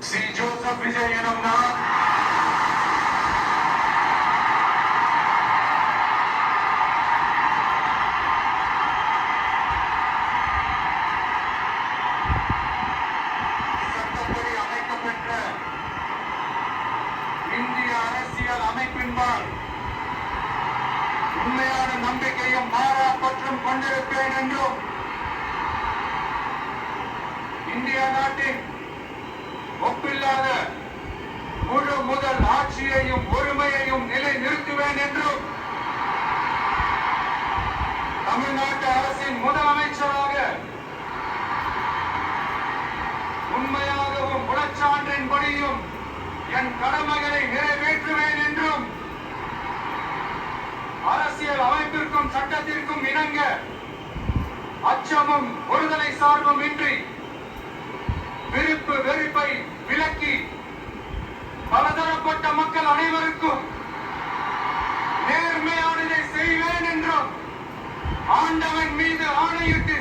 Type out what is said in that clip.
C Joseph Vijay எனும் நான் சட்டப்படி அமைக்கப்பெற்ற இந்திய அரசியல் அமைப்பின்பால் உண்மையான நம்பிக்கையும் மாறா பற்றும் கொண்டிருப்பேன் என்றும் இந்திய நாட்டின் ஒப்பில்லாத முழு முதல் ஆட்சியையும் ஒருமையையும் நிலை நிறுத்துவேன் என்றும் தமிழ்நாட்டு அரசின் முதலமைச்சராக உண்மையாகவும் குணச்சான்றின்படியும் என் கடமைகளை நிறைவேற்றுவேன் என்றும் அரசியல் அமைப்பிற்கும் சட்டத்திற்கும் இணங்க அச்சமும் ஒருதலை சார்பும் இன்றி விருப்பு வெறுப்பை விலக்கி பலதரப்பட்ட மக்கள் அனைவருக்கும் நேர்மையானதை செய்வேன் என்றும் ஆண்டவன் மீது ஆணையிட்டு